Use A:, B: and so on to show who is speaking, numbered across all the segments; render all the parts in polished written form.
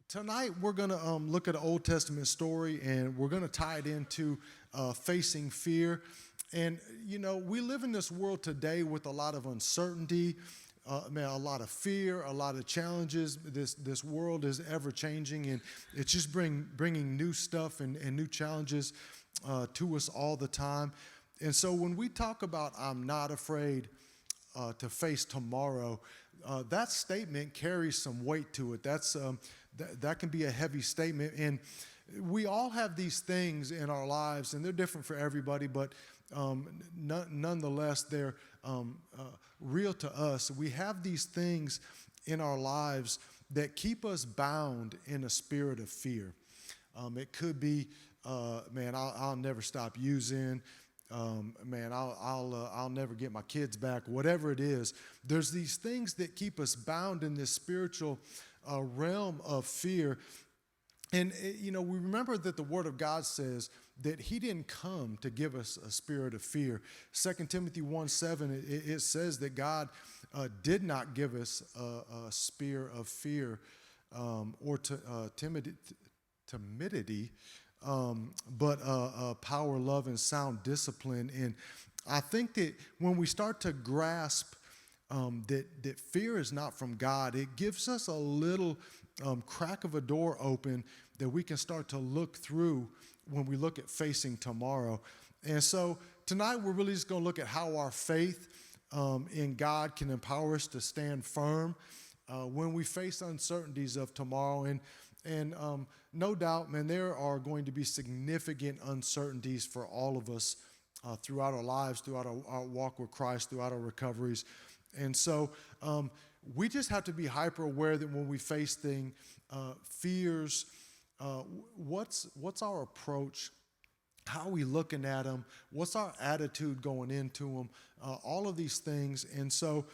A: Tonight we're going to look at an Old Testament story, and we're going to tie it into facing fear. And we live in this world today with a lot of uncertainty, a lot of fear, a lot of challenges. This world is ever changing, and it's just bringing new stuff and new challenges to us all the time. And so when we talk about "I'm not afraid to face tomorrow," that statement carries some weight to it. That can be a heavy statement, and we all have these things in our lives, and they're different for everybody, but nonetheless, they're real to us. We have these things in our lives that keep us bound in a spirit of fear. It could be, I'll never stop using. I'll never get my kids back. Whatever it is, there's these things that keep us bound in this spiritual realm of fear. And, we remember that the Word of God says that He didn't come to give us a spirit of fear. 2 Timothy 1:7, it says that God did not give us a spirit of fear or timidity, but power, love, and sound discipline. And I think that when we start to grasp that fear is not from God, it gives us a little crack of a door open that we can start to look through when we look at facing tomorrow. And so tonight we're really just going to look at how our faith in God can empower us to stand firm when we face uncertainties of tomorrow. And no doubt, man, there are going to be significant uncertainties for all of us throughout our lives, throughout our walk with Christ, throughout our recoveries. And so we just have to be hyper aware that when we face fears, what's our approach? How are we looking at them? What's our attitude going into them? All of these things. And so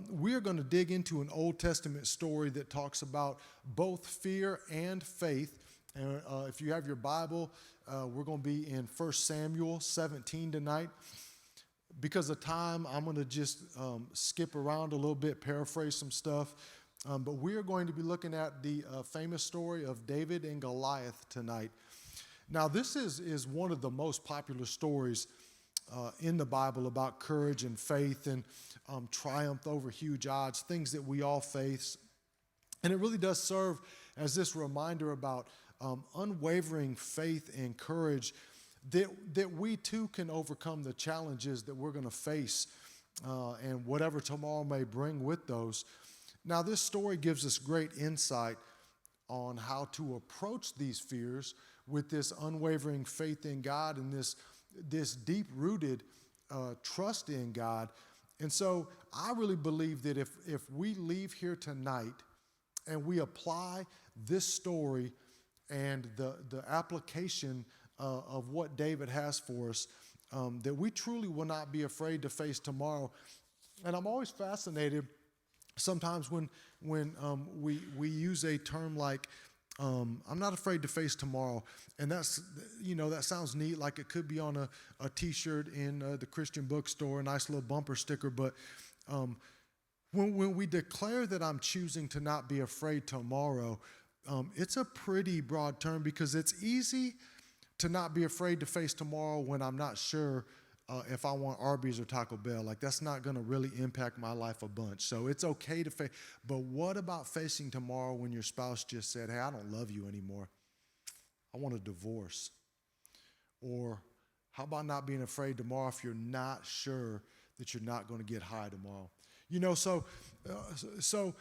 A: we are going to dig into an Old Testament story that talks about both fear and faith. And if you have your Bible, we're going to be in 1 Samuel 17 tonight. Because of time, I'm going to just skip around a little bit, paraphrase some stuff. But we are going to be looking at the famous story of David and Goliath tonight. Now, this is one of the most popular stories in the Bible about courage and faith and triumph over huge odds, things that we all face. And it really does serve as this reminder about unwavering faith and courage that we too can overcome the challenges that we're going to face and whatever tomorrow may bring with those. Now, this story gives us great insight on how to approach these fears with this unwavering faith in God and this deep-rooted trust in God. And so I really believe that if we leave here tonight and we apply this story and the application of what David has for us, that we truly will not be afraid to face tomorrow. And I'm always fascinated sometimes when we use a term like, I'm not afraid to face tomorrow. And that sounds neat, like it could be on a T-shirt in the Christian bookstore, a nice little bumper sticker. But when we declare that I'm choosing to not be afraid tomorrow, it's a pretty broad term because it's easy to not be afraid to face tomorrow when I'm not sure if I want Arby's or Taco Bell. Like, that's not going to really impact my life a bunch. So it's okay to face. But what about facing tomorrow when your spouse just said, hey, I don't love you anymore. I want a divorce. Or how about not being afraid tomorrow if you're not sure that you're not going to get high tomorrow? So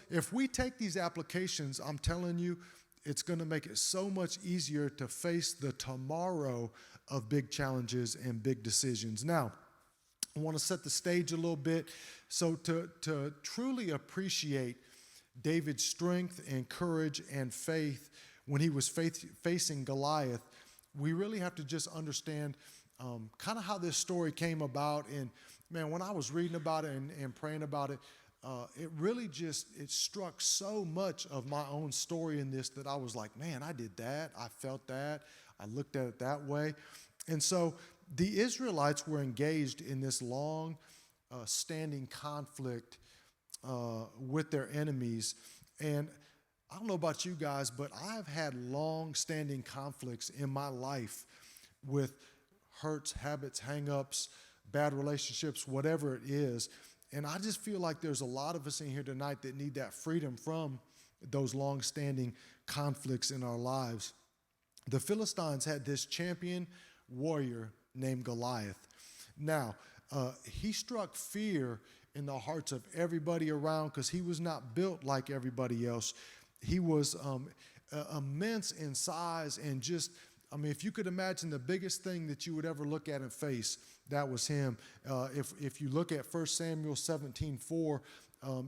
A: if we take these applications, I'm telling you, it's going to make it so much easier to face the tomorrow of big challenges and big decisions. Now, I want to set the stage a little bit. So to truly appreciate David's strength and courage and faith when he was facing Goliath, we really have to just understand kind of how this story came about. And man, when I was reading about it and praying about it, it really it struck so much of my own story in this that I was like, man, I did that. I felt that. I looked at it that way. And so the Israelites were engaged in this long standing conflict with their enemies. And I don't know about you guys, but I've had long-standing conflicts in my life with hurts, habits, hang-ups, bad relationships, whatever it is. And I just feel like there's a lot of us in here tonight that need that freedom from those long-standing conflicts in our lives. The Philistines had this champion warrior named Goliath. Now, he struck fear in the hearts of everybody around because he was not built like everybody else. He was immense in size and just, I mean, if you could imagine the biggest thing that you would ever look at and face, that was him. If you look at 1 Samuel 17:4,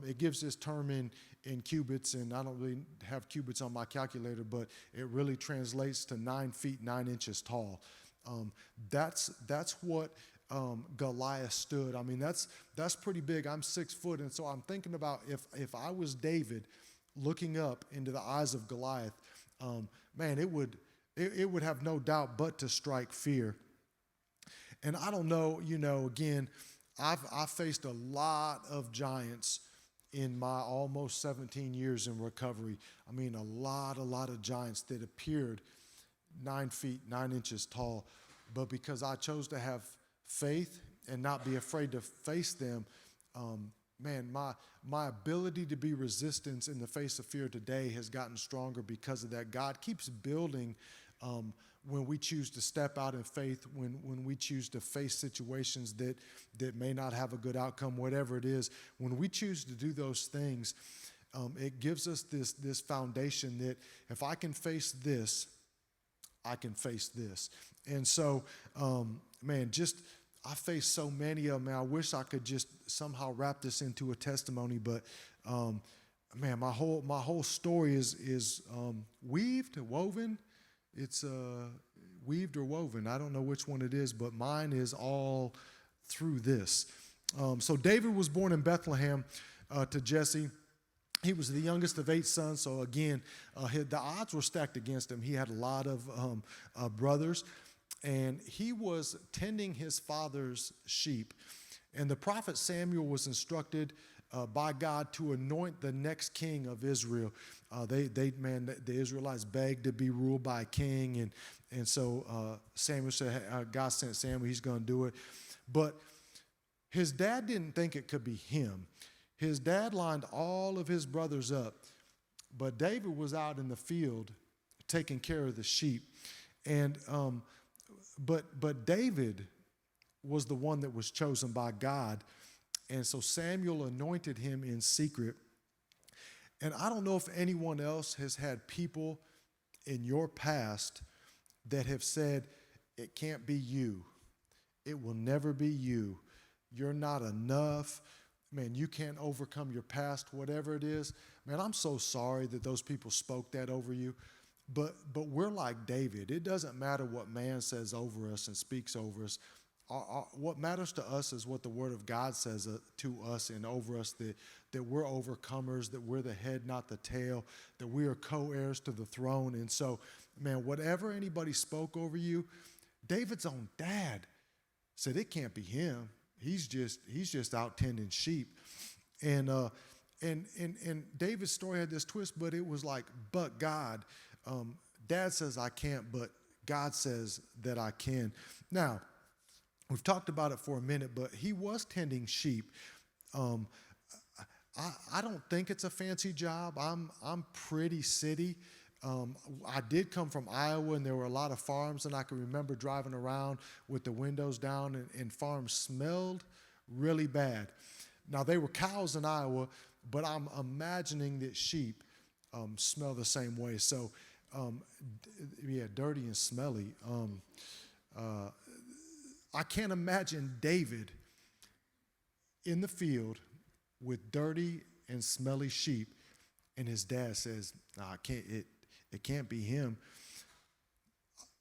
A: it gives this term in cubits, and I don't really have cubits on my calculator, but it really translates to 9 feet, 9 inches tall. That's what Goliath stood. I mean, that's pretty big. I'm 6 foot, and so I'm thinking about if I was David looking up into the eyes of Goliath, man, it would have no doubt but to strike fear. And I don't know, again, I've faced a lot of giants in my almost 17 years in recovery. I mean, a lot of giants that appeared 9 feet, 9 inches tall. But because I chose to have faith and not be afraid to face them, man, my ability to be resistant in the face of fear today has gotten stronger because of that. God keeps building when we choose to step out in faith, when we choose to face situations that may not have a good outcome, whatever it is. When we choose to do those things, it gives us this foundation that if I can face this, I can face this. And so, man, I face so many of them. I wish I could just somehow wrap this into a testimony, but man, my whole story is woven. It's weaved or woven. I don't know which one it is, but mine is all through this. So David was born in Bethlehem to Jesse. He was the youngest of 8 sons, so again, the odds were stacked against him. He had a lot of brothers, and he was tending his father's sheep. And the prophet Samuel was instructed by God to anoint the next king of Israel. The Israelites begged to be ruled by a king, and so Samuel said, God sent Samuel, he's going to do it. But his dad didn't think it could be him. His dad lined all of his brothers up, but David was out in the field taking care of the sheep. And but David was the one that was chosen by God. And so Samuel anointed him in secret. And I don't know if anyone else has had people in your past that have said, it can't be you. It will never be you. You're not enough. Man, you can't overcome your past, whatever it is. Man, I'm so sorry that those people spoke that over you. But we're like David. It doesn't matter what man says over us and speaks over us. What matters to us is what the Word of God says to us and over us, that we're overcomers, that we're the head, not the tail, that we are co-heirs to the throne. And so, man, whatever anybody spoke over you, David's own dad said it can't be him. He's just out tending sheep. And David's story had this twist, but it was like, but God. Dad says I can't, but God says that I can. Now, we've talked about it for a minute, but he was tending sheep. I don't think it's a fancy job. I'm pretty city. I did come from Iowa, and there were a lot of farms, and I can remember driving around with the windows down, and farms smelled really bad. Now, they were cows in Iowa, but I'm imagining that sheep smell the same way. So, dirty and smelly. I can't imagine David in the field with dirty and smelly sheep, and his dad says, "Nah, it can't be him."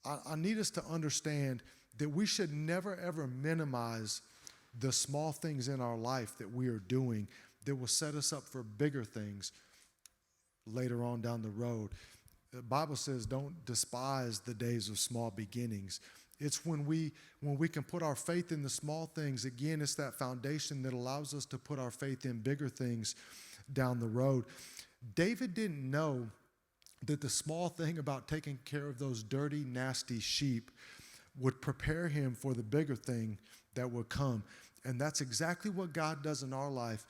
A: I need us to understand that we should never, ever minimize the small things in our life that we are doing that will set us up for bigger things later on down the road. The Bible says, don't despise the days of small beginnings. It's when we can put our faith in the small things. Again, it's that foundation that allows us to put our faith in bigger things down the road. David didn't know that the small thing about taking care of those dirty, nasty sheep would prepare him for the bigger thing that would come. And that's exactly what God does in our life.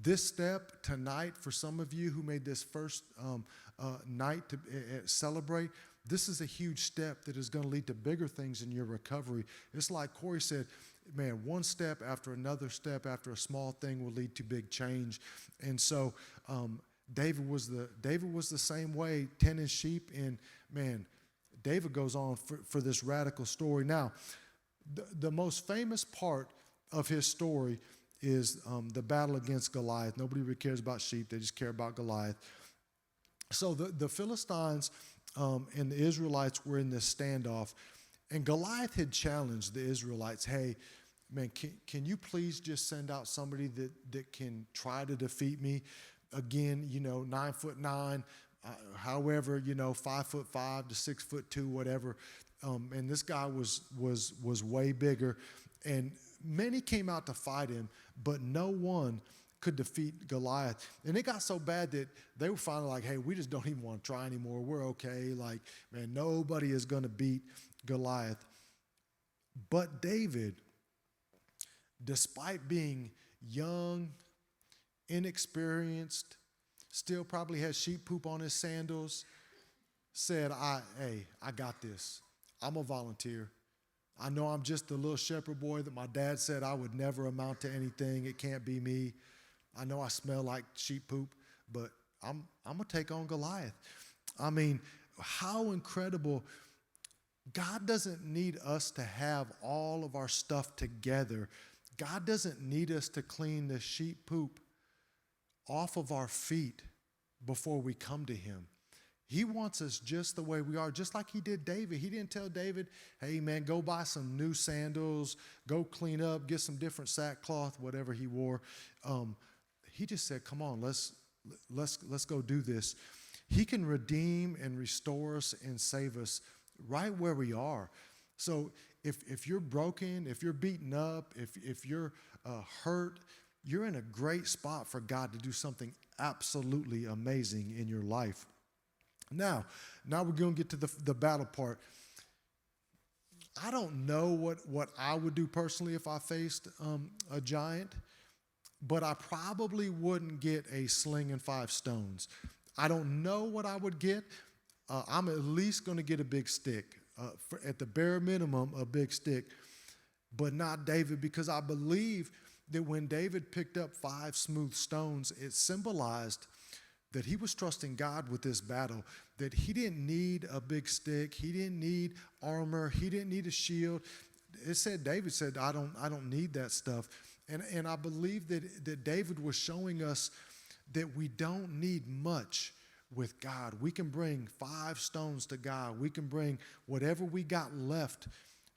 A: This step tonight, for some of you who made this first night to celebrate, this is a huge step that is going to lead to bigger things in your recovery. It's like Corey said, man, one step after another step after a small thing will lead to big change. And so David was the same way, tending sheep, and man, David goes on for this radical story. Now, the most famous part of his story is the battle against Goliath. Nobody really cares about sheep. They just care about Goliath. So the Philistines and the Israelites were in this standoff, and Goliath had challenged the Israelites, hey, man, can you please just send out somebody that can try to defeat me? Again, 9'9", however, 5'5" to 6'2", whatever. And this guy was way bigger, and many came out to fight him, but no one could defeat Goliath. And it got so bad that they were finally like, hey, we just don't even want to try anymore. We're okay. Like, man, nobody is going to beat Goliath. But David, despite being young, inexperienced, still probably had sheep poop on his sandals, said, I got this. I'm a volunteer. I know I'm just the little shepherd boy that my dad said I would never amount to anything. It can't be me. I know I smell like sheep poop, but I'm going to take on Goliath. I mean, how incredible. God doesn't need us to have all of our stuff together. God doesn't need us to clean the sheep poop off of our feet before we come to him. He wants us just the way we are, just like he did David. He didn't tell David, hey, man, go buy some new sandals, go clean up, get some different sackcloth, whatever he wore. He just said, come on, let's go do this. He can redeem and restore us and save us right where we are. So if you're broken, if you're beaten up, if you're hurt, you're in a great spot for God to do something absolutely amazing in your life. Now we're going to get to the battle part. I don't know what I would do personally if I faced a giant, but I probably wouldn't get a sling and 5 stones. I don't know what I would get. I'm at least going to get a big stick. At the bare minimum, a big stick, but not David, because I believe that when David picked up 5 smooth stones, it symbolized that he was trusting God with this battle, that he didn't need a big stick, he didn't need armor, he didn't need a shield. David said, I don't need that stuff. And I believe that David was showing us that we don't need much with God. We can bring 5 stones to God. We can bring whatever we got left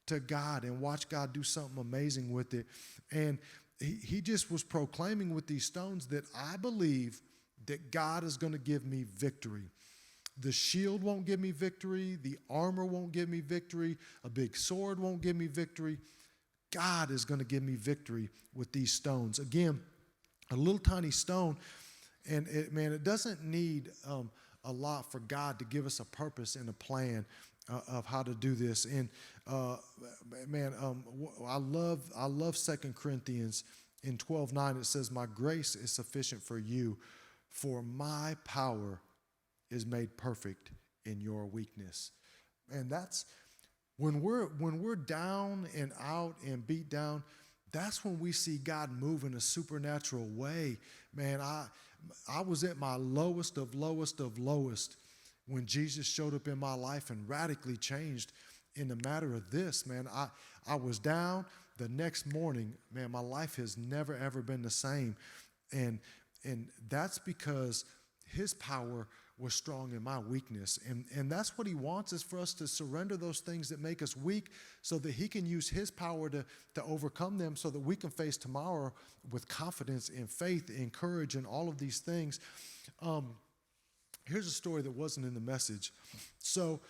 A: to God and watch God do something amazing with it. And he just was proclaiming with these stones that I believe that God is going to give me victory. The shield won't give me victory. The armor won't give me victory. A big sword won't give me victory. God is going to give me victory with these stones. Again, a little tiny stone, and it doesn't need a lot for God to give us a purpose and a plan of how to do this. And I love 2 Corinthians in 12:9. It says, "My grace is sufficient for you, for my power is made perfect in your weakness." And that's when we're down and out and beat down. That's when we see God move in a supernatural way. Man, I was at my lowest of lowest when Jesus showed up in my life and radically changed in the matter of this, man. I was down. The next morning, man, my life has never, ever been the same. And that's because his power was strong in my weakness. And that's what he wants, is for us to surrender those things that make us weak so that he can use his power to overcome them, so that we can face tomorrow with confidence and faith and courage and all of these things. Here's a story that wasn't in the message. So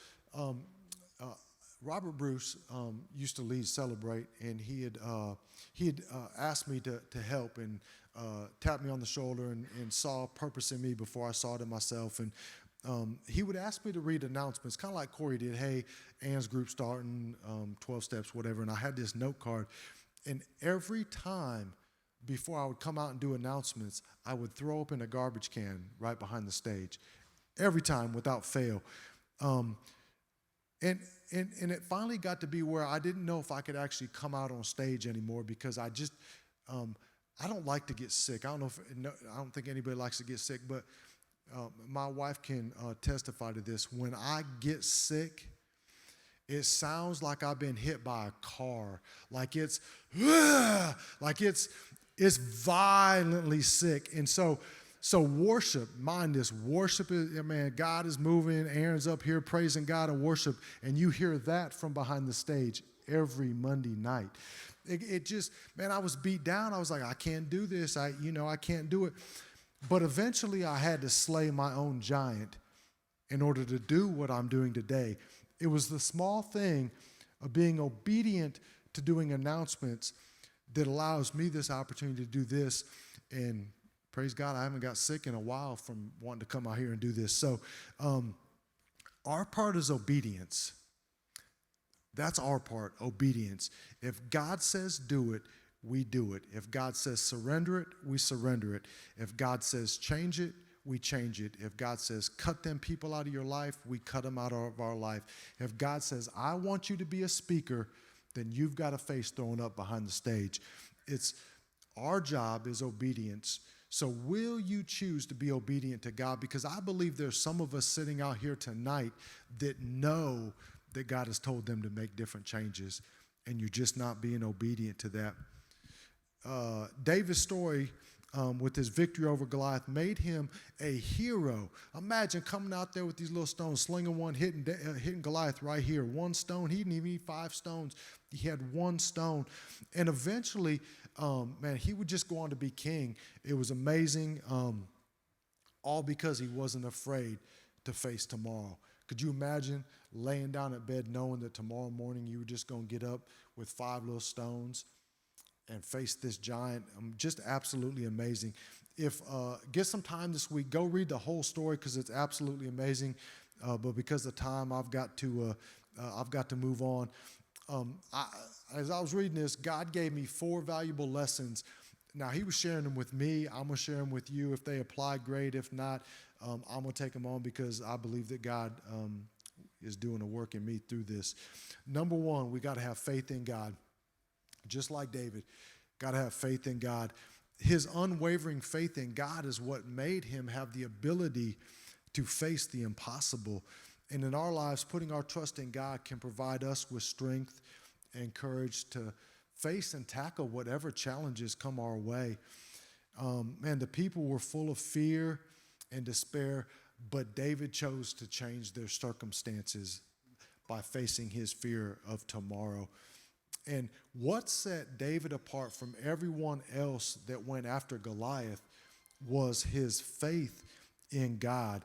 A: Robert Bruce used to lead Celebrate, and he had asked me to help and tapped me on the shoulder and saw purpose in me before I saw it in myself. And he would ask me to read announcements, kind of like Corey did. Hey, Ann's group starting, 12 steps, whatever. And I had this note card, and every time before I would come out and do announcements, I would throw up in a garbage can right behind the stage, every time without fail. And it finally got to be where I didn't know if I could actually come out on stage anymore, because I just I don't like to get sick. I don't think anybody likes to get sick, but my wife can testify to this. When I get sick, it sounds like I've been hit by a car. Like it's violently sick. And so worship, mind this, worship is, man, God is moving, Aaron's up here praising God and worship, and you hear that from behind the stage every Monday night. It just, man, I was beat down. I was like, I can't do this. I can't do it. But eventually I had to slay my own giant in order to do what I'm doing today. It was the small thing of being obedient to doing announcements that allows me this opportunity to do this. And praise God, I haven't got sick in a while from wanting to come out here and do this. So our part is obedience. That's our part, obedience. If God says do it, we do it. If God says surrender it, we surrender it. If God says change it, we change it. If God says cut them people out of your life, we cut them out of our life. If God says I want you to be a speaker, then you've got a face thrown up behind the stage. It's our job is obedience. So will you choose to be obedient to God? Because I believe there's some of us sitting out here tonight that know that God has told them to make different changes, and you're just not being obedient to that. David's story with his victory over Goliath made him a hero. Imagine coming out there with these little stones, slinging one, hitting Goliath right here. One stone. He didn't even need 5 stones. He had 1 stone. And eventually, man, he would just go on to be king. It was amazing, all because he wasn't afraid to face tomorrow. Could you imagine laying down at bed knowing that tomorrow morning you were just going to get up with 5 little stones and face this giant? Just absolutely amazing. If get some time this week, go read the whole story because it's absolutely amazing. But because of time, I've got to move on. As I was reading this, God gave me 4 valuable lessons. Now, he was sharing them with me. I'm going to share them with you. If they apply, great. If not, I'm going to take them on because I believe that God is doing a work in me through this. Number 1, we got to have faith in God. Just like David, got to have faith in God. His unwavering faith in God is what made him have the ability to face the impossible. And in our lives, putting our trust in God can provide us with strength and courage to face and tackle whatever challenges come our way. Man, the people were full of fear and despair, but David chose to change their circumstances by facing his fear of tomorrow. And what set David apart from everyone else that went after Goliath was his faith in God.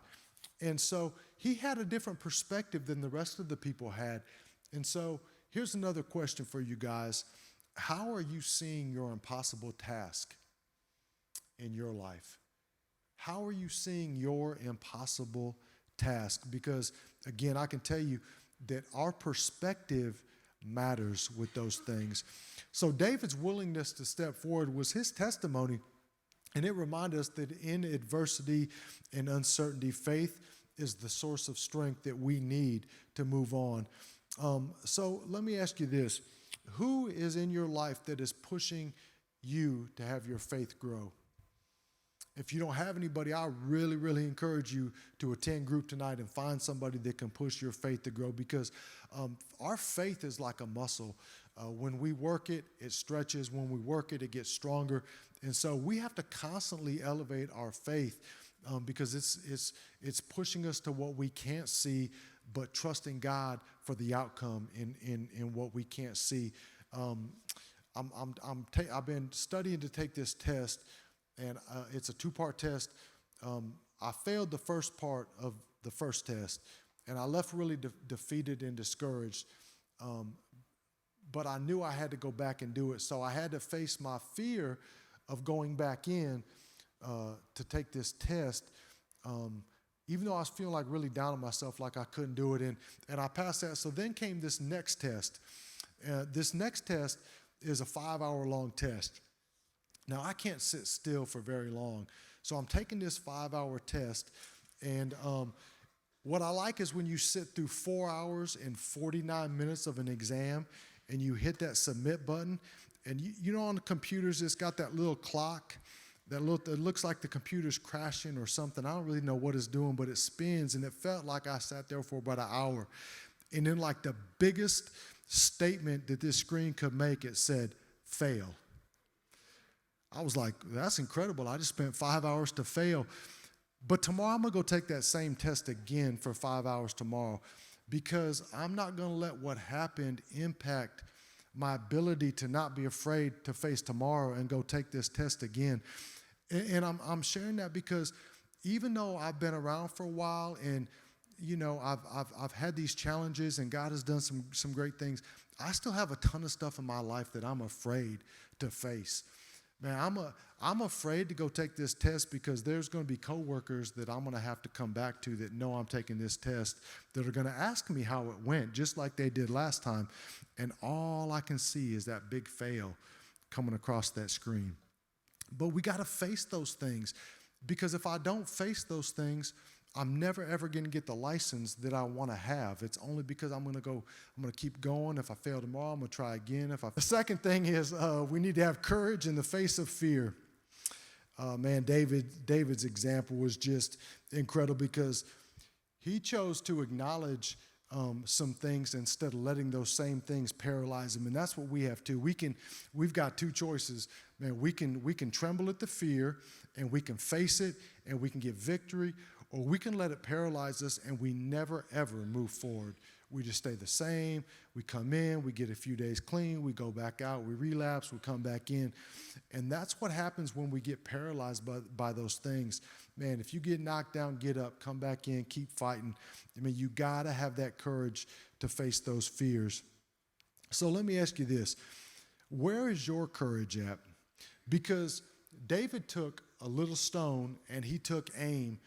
A: And so he had a different perspective than the rest of the people had. And so here's another question for you guys. How are you seeing your impossible task in your life? How are you seeing your impossible task? Because, again, I can tell you that our perspective matters with those things. So David's willingness to step forward was his testimony, and it reminded us that in adversity and uncertainty, faith is the source of strength that we need to move on. So let me ask you this. Who is in your life that is pushing you to have your faith grow? If you don't have anybody, I really, really encourage you to attend group tonight and find somebody that can push your faith to grow, because our faith is like a muscle. When we work it, it stretches. When we work it, it gets stronger. And so we have to constantly elevate our faith because it's pushing us to what we can't see, but trusting God for the outcome in what we can't see. I've been studying to take this test, and it's a 2-part test. I failed the first part of the first test, and I left really defeated and discouraged. but I knew I had to go back and do it. So I had to face my fear of going back in to take this test, even though I was feeling like really down on myself, like I couldn't do it. And I passed that. So then came this next test. This next test is a 5-hour-long test. Now, I can't sit still for very long. So I'm taking this 5-hour test. And what I like is when you sit through 4 hours and 49 minutes of an exam and you hit that submit button. And you know on the computers, it's got that little clock. It looks like the computer's crashing or something. I don't really know what it's doing, but it spins. And it felt like I sat there for about an hour. And then like the biggest statement that this screen could make, it said, fail. I was like, that's incredible. I just spent 5 hours to fail. But tomorrow I'm going to go take that same test again for 5 hours tomorrow, because I'm not going to let what happened impact my ability to not be afraid to face tomorrow and go take this test again. And I'm sharing that because even though I've been around for a while and you know I've had these challenges and God has done some great things, I still have a ton of stuff in my life that I'm afraid to face. Man, I'm afraid to go take this test because there's going to be coworkers that I'm going to have to come back to that know I'm taking this test, that are going to ask me how it went, just like they did last time. And all I can see is that big fail coming across that screen. But we got to face those things, because if I don't face those things, I'm never, ever going to get the license that I want to have. It's only because I'm going to keep going. If I fail tomorrow, I'm going to try again. The second thing is we need to have courage in the face of fear. Man, David's example was just incredible because he chose to acknowledge some things instead of letting those same things paralyze him. And that's what we have to. We've got two choices. Man, we can tremble at the fear and we can face it and we can get victory, or we can let it paralyze us and we never, ever move forward. We just stay the same. We come in, we get a few days clean, we go back out, we relapse, we come back in. And that's what happens when we get paralyzed by those things. Man, if you get knocked down, get up, come back in, keep fighting. I mean, you got to have that courage to face those fears. So let me ask you this. Where is your courage at? Because David took a little stone and he took aim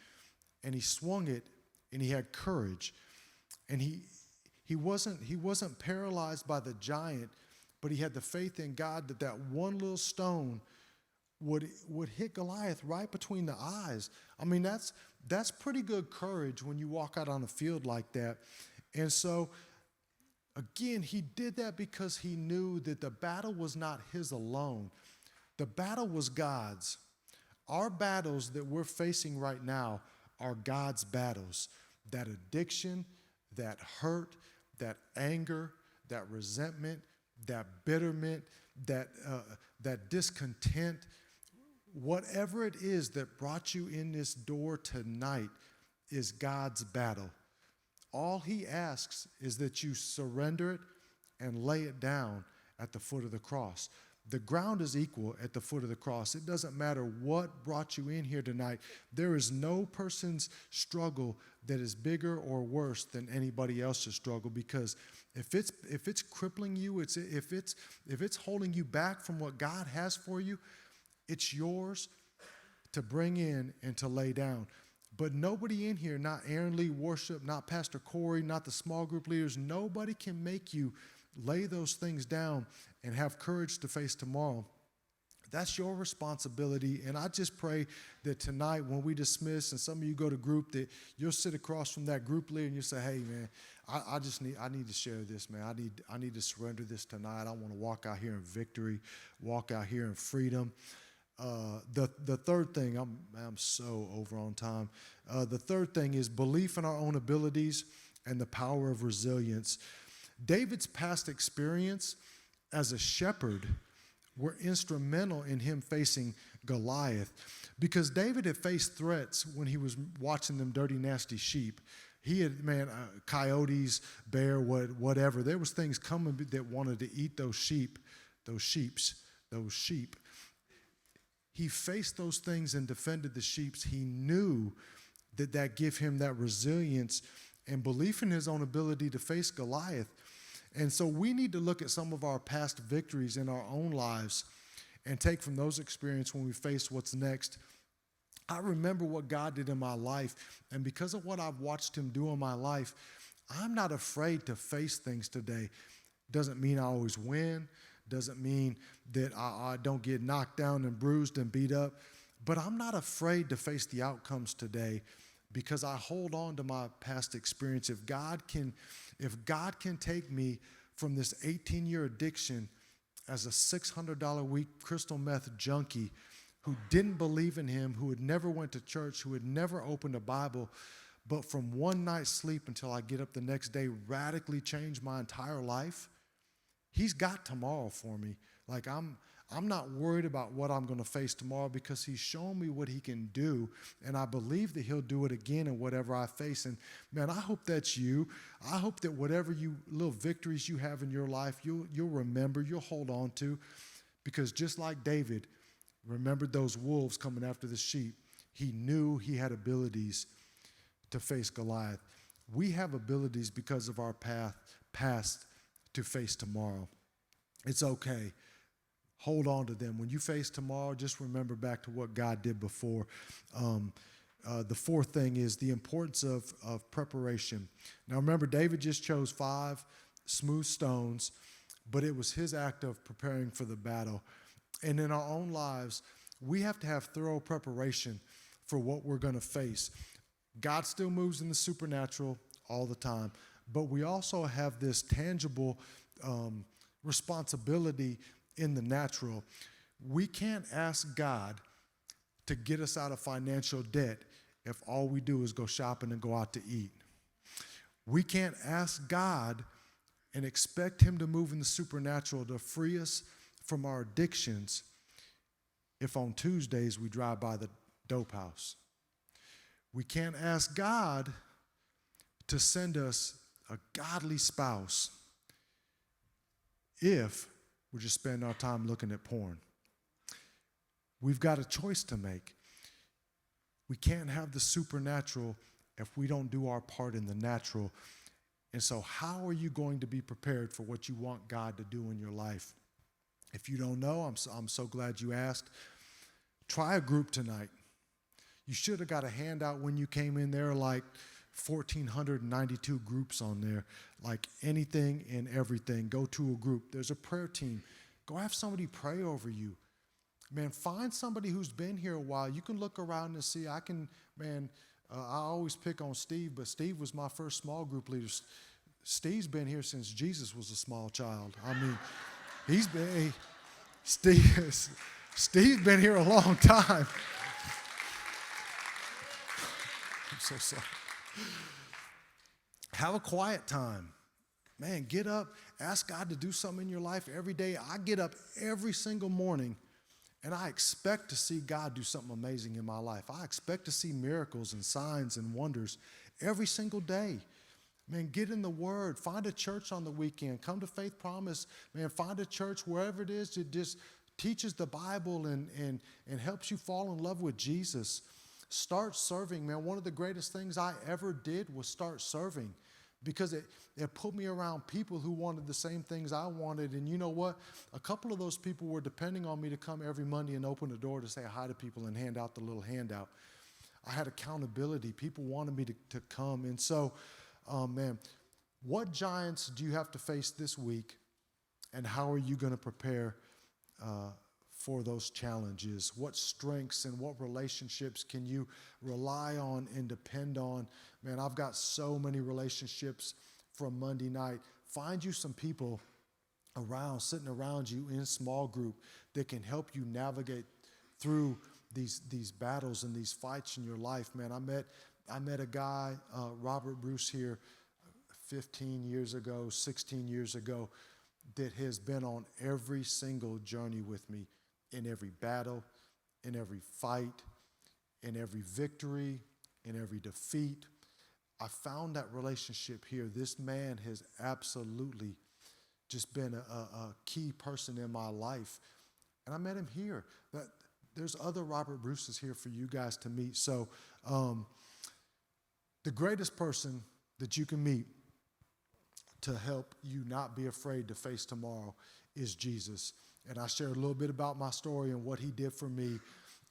A: and he swung it and he had courage. And he wasn't paralyzed by the giant, but he had the faith in God that one little stone would hit Goliath right between the eyes. I mean, that's pretty good courage when you walk out on a field like that. And so, again, he did that because he knew that the battle was not his alone. The battle was God's. Our battles that we're facing right now are God's battles. That addiction, that hurt, that anger, that resentment, that bitterment, that discontent, whatever it is that brought you in this door tonight is God's battle. All he asks is that you surrender it and lay it down at the foot of the cross. The ground is equal at the foot of the cross. It doesn't matter what brought you in here tonight. There is no person's struggle that is bigger or worse than anybody else's struggle, because if it's crippling you, if it's holding you back from what God has for you, it's yours to bring in and to lay down. But nobody in here, not Aaron Lee Worship, not Pastor Corey, not the small group leaders, nobody can make you lay those things down and have courage to face tomorrow. That's your responsibility. And I just pray that tonight when we dismiss and some of you go to group, that you'll sit across from that group leader and you say, hey, man, I need to share this, man. I need to surrender this tonight. I want to walk out here in victory, walk out here in freedom. The third thing, I'm so over on time. The third thing is belief in our own abilities and the power of resilience. David's past experience as a shepherd were instrumental in him facing Goliath, because David had faced threats when he was watching them dirty, nasty sheep. He had, coyotes, bear, whatever. There was things coming that wanted to eat those sheep. He faced those things and defended the sheep. He knew that gave him that resilience and belief in his own ability to face Goliath. And so we need to look at some of our past victories in our own lives and take from those experiences when we face what's next. I remember what God did in my life, and because of what I've watched him do in my life, I'm not afraid to face things today. Doesn't mean I always win, doesn't mean that I don't get knocked down and bruised and beat up, but I'm not afraid to face the outcomes today because I hold on to my past experience. If God can take me from this 18-year addiction as a $600 a week crystal meth junkie who didn't believe in him, who had never went to church, who had never opened a Bible, but from one night's sleep until I get up the next day radically changed my entire life, he's got tomorrow for me. Like I'm not worried about what I'm going to face tomorrow because he's shown me what he can do, and I believe that he'll do it again in whatever I face. And man, I hope that's you. I hope that whatever little victories you have in your life, you'll remember, you'll hold on to, because just like David remembered those wolves coming after the sheep, he knew he had abilities to face Goliath. We have abilities because of our past to face tomorrow. It's okay. Hold on to them. When you face tomorrow, just remember back to what God did before. The fourth thing is the importance of preparation. Now remember, David just chose 5 smooth stones, but it was his act of preparing for the battle. And in our own lives, we have to have thorough preparation for what we're going to face. God still moves in the supernatural all the time, but we also have this tangible responsibility in the natural. We can't ask God to get us out of financial debt if all we do is go shopping and go out to eat. We can't ask God and expect him to move in the supernatural to free us from our addictions if on Tuesdays we drive by the dope house. We can't ask God to send us a godly spouse if we're just spending our time looking at porn. We've got a choice to make. We can't have the supernatural if we don't do our part in the natural. And so how are you going to be prepared for what you want God to do in your life? If you don't know, I'm so glad you asked. Try a group tonight. You should have got a handout when you came in there, like 1,492 groups on there, like anything and everything. Go to a group. There's a prayer team. Go have somebody pray over you. Man, find somebody who's been here a while. You can look around and see. I always pick on Steve, but Steve was my first small group leader. Steve's been here since Jesus was a small child. I mean, Steve's been here a long time. I'm so sorry. Have a quiet time. Man, get up, ask God to do something in your life every day. I get up every single morning, and I expect to see God do something amazing in my life. I expect to see miracles and signs and wonders every single day. Man, get in the Word. Find a church on the weekend. Come to Faith Promise. Man, find a church wherever it is that just teaches the Bible and helps you fall in love with Jesus. Start serving, man. One of the greatest things I ever did was start serving because it put me around people who wanted the same things I wanted. And you know what? A couple of those people were depending on me to come every Monday and open the door to say hi to people and hand out the little handout. I had accountability. People wanted me to come. And so, man, what giants do you have to face this week, and how are you going to prepare for those challenges? What strengths and what relationships can you rely on and depend on? Man, I've got so many relationships from Monday night. Find you some people sitting around you in small group that can help you navigate through these battles and these fights in your life. Man, I met a guy, Robert Bruce here, 15 years ago, 16 years ago, that has been on every single journey with me, in every battle, in every fight, in every victory, in every defeat. I found that relationship here. This man has absolutely just been a key person in my life. And I met him here. There's other Robert Bruces here for you guys to meet. So the greatest person that you can meet to help you not be afraid to face tomorrow is Jesus. And I shared a little bit about my story and what he did for me.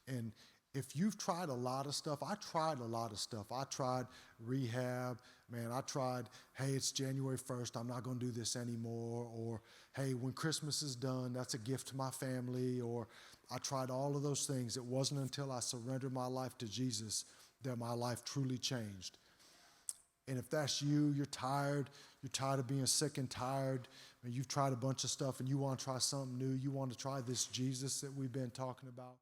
A: And if you've tried a lot of stuff, I tried a lot of stuff. I tried rehab. Man, I tried, hey, it's January 1st. I'm not going to do this anymore. Or, hey, when Christmas is done, that's a gift to my family. Or I tried all of those things. It wasn't until I surrendered my life to Jesus that my life truly changed. And if that's you, you're tired of being sick and tired, and you've tried a bunch of stuff and you want to try something new, you want to try this Jesus that we've been talking about.